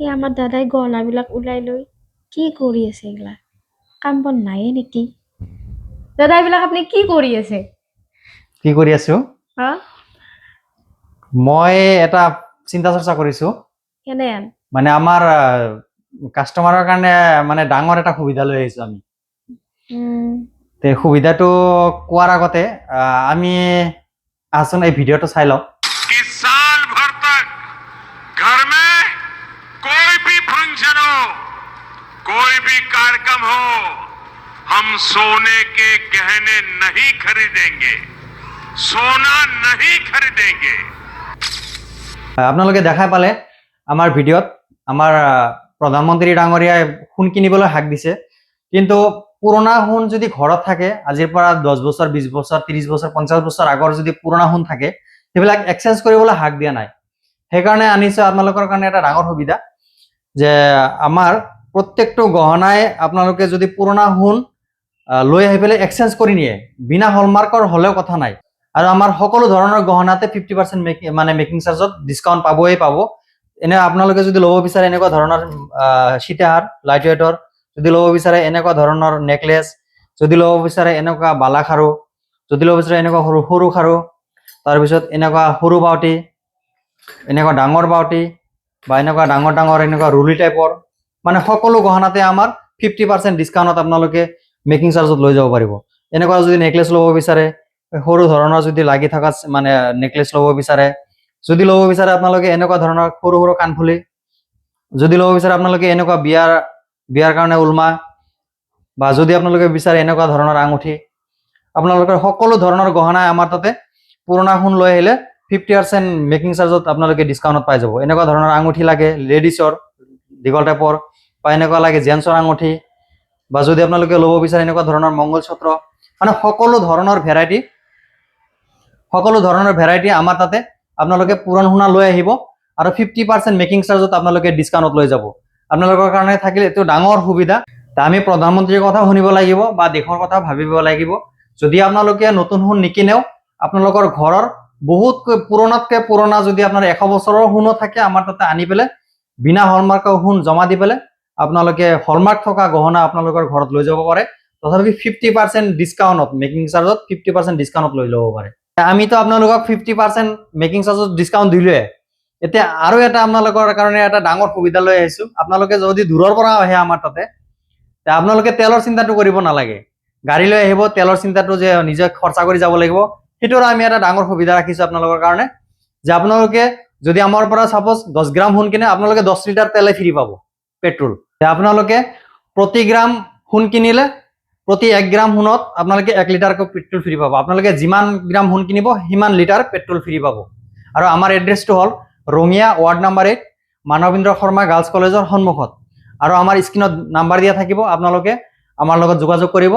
এই আমাৰ দাদাই গহনাবিলাক ওলাই লৈ কি কৰি আছে এইগিলা? কাম বন নাইয়ে নেকি? দাদা এইবিলাক আপুনি কি কৰি আছে? কি কৰি আছো? হা? মই এটা চিন্তা চৰ্চা কৰিছো। কেনে আন? মানে আমাৰ কাষ্টমাৰৰ কাৰণে মানে ডাঙৰ এটা সুবিধা লৈ আহিছো আমি। তে সুবিধাটো কোৱাৰ আগতে আমি আচোন এই ভিডিঅ'টো চাই লওক। कि साल भर तक घर में कोई भी फंक्शन हो, कोई भी कार्यक्रम हो, हम सोने के गहने नहीं खरीदेंगे, सोना नहीं खरीदेंगे। আপোনালোকে দেখাই পালে আমাৰ ভিডিঅ'ত আমাৰ প্ৰধানমন্ত্ৰী ডাঙৰীয়াই সোণ কিনিবলৈ হাক দিছে, কিন্তু পুৰণা সোণ যদি ঘৰত থাকে, আজিৰ পৰা 10 বছৰ 20 বছৰ 30 বছৰ 50 বছৰ আগৰ যদি পুৰণা সোণ থাকে, সেইবিলাক এক্সচেঞ্জ কৰিবলৈ হাক দিয়া নাই। সেইকাৰণে আনিছো আপোনালোকৰ কাৰণে এটা ডাঙৰ সুবিধা যে আমাৰ প্ৰত্যেকটো গহনাই আপোনালোকে যদি পুৰণা সোণ লৈ আহি পেলাই এক্সচেঞ্জ কৰি নিয়ে, বিনা হলমাৰ্কৰ হ'লেও কথা নাই। আৰু আমাৰ সকলো ধৰণৰ গহনাতে 50% মানে মেকিং চাৰ্জত ডিছকাউণ্ট পাব। এনে আপোনালোকে যদি ল'ব বিচাৰে এনেকুৱা ধৰণৰ সীতাহাৰ লাইট ৱেটৰ, যদি ল'ব বিচাৰে এনেকুৱা ধৰণৰ নেকলেছ, যদি ল'ব বিচাৰে এনেকুৱা বালা খাৰু, যদি ল'ব বিচাৰে এনেকুৱা সৰু সৰু খাৰু, তাৰপিছত এনেকুৱা সৰু বাউটি, এনেকুৱা ডাঙৰ বাউটি, বা এনেকুৱা ডাঙৰ ডাঙৰ এনেকুৱা ৰুলি টাইপৰ, মানে সকলো গহনাতে আমাৰ 50% ডিছকাউণ্টত আপোনালোকে মেকিং চাৰ্জত লৈ যাব পাৰিব। এনেকুৱা যদি নেকলেছ ল'ব বিচাৰে, সৰু ধৰণৰ যদি লাগি থকা মানে নেকলেছ ল'ব বিচাৰে, যদি ল'ব বিচাৰে আপোনালোকে এনেকুৱা ধৰণৰ সৰু সৰু কাণফুলি, যদি ল'ব বিচাৰে আপোনালোকে এনেকুৱা বিয়াৰ কাৰণে উলমা, বা যদি আপোনালোকে বিচাৰে এনেকুৱা ধৰণৰ আঙুঠি, আপোনালোকৰ সকলো ধৰণৰ গহনা আমাৰ তাতে পুৰণা সোণ লৈ আহিলে 50% মেকিং চাৰ্জত আপোনালোকে ডিছকাউণ্টত পাই যাব। এনেকুৱা ধৰণৰ আঙুঠি লাগে লেডিছৰ দীঘল টাইপৰ, বা এনেকুৱা লাগে জেন্টছৰ আঙুঠি, বা যদি আপোনালোকে ল'ব বিচাৰে এনেকুৱা ধৰণৰ মংগলসূত্ৰ, মানে সকলো ধৰণৰ ভেৰাইটি আমাৰ তাতে আপোনালোকে পুৰণ সোণা লৈ আহিব আৰু 50% মেকিং চাৰ্জত আপোনালোকে ডিছকাউণ্টত লৈ যাব। আপোনালোকৰ কাৰণে থাকিলে এইটো ডাঙৰ সুবিধা। আমি প্ৰধানমন্ত্ৰীৰ কথা শুনিব লাগিব বা দেশৰ কথা ভাবিব লাগিব। যদি আপোনালোকে নতুন সোণ নিকিনেও আপোনালোকৰ ঘৰৰ বহুতকৈ পুৰণাতকৈ পুৰণা যদি আপোনাৰ 100 বছৰৰ সোণো থাকে, আমাৰ তাতে আনি পেলাই বিনা হলমাৰ্কৰ সোণ জমা দি পেলাই আপোনালোকে হলমাৰ্ক থকা গহনা আপোনালোকৰ ঘৰত লৈ যাব পাৰে। তথাপি 50% ডিছকাউণ্টত মেকিং চাৰ্জত 50% ডিছকাউণ্টত লৈ ল'ব পাৰে। আমিতো আপোনালোকক 50% মেকিং চাৰ্জত ডিছকাউণ্ট দিলোৱে, এতিয়া আৰু এটা আপোনালোকৰ কাৰণে এটা ডাঙৰ সুবিধা লৈ আহিছো। আপোনালোকে যদি দূৰৰ পৰা আহে আমাৰ তাতে, আপোনালোকে তেলৰ চিন্তাটো কৰিব নালাগে। গাড়ী লৈ আহিব, তেলৰ চিন্তাটো যে নিজে খৰচা কৰি যাব লাগিব, সেইটোৰ আমি এটা ডাঙৰ সুবিধা ৰাখিছো আপোনালোকৰ কাৰণে, যে আপোনালোকে যদি আমাৰ পৰা সাপোজ 10 গ্ৰাম সোণ কিনে, আপোনালোকে 10 লিটাৰ তেলে ফ্ৰী পাব, পেট্ৰল। আপোনালোকে প্ৰতি গ্ৰাম সোণ কিনিলে প্ৰতি 1 গ্ৰাম সোণত আপোনালোকে 1 লিটাৰকৈ পেট্ৰল ফ্ৰী পাব। আপোনালোকে যিমান গ্ৰাম সোণ কিনিব সিমান লিটাৰ পেট্ৰল ফ্ৰী পাব। আৰু আমাৰ এড্ৰেছটো হ'ল Rangia ward number 8, Manabendra Sharma girls কলেজৰ সন্মুখত। আৰু আমাৰ স্ক্ৰীনত নাম্বাৰ দিয়া থাকিব, আপোনালোকে আমাৰ লগত যোগাযোগ কৰিব।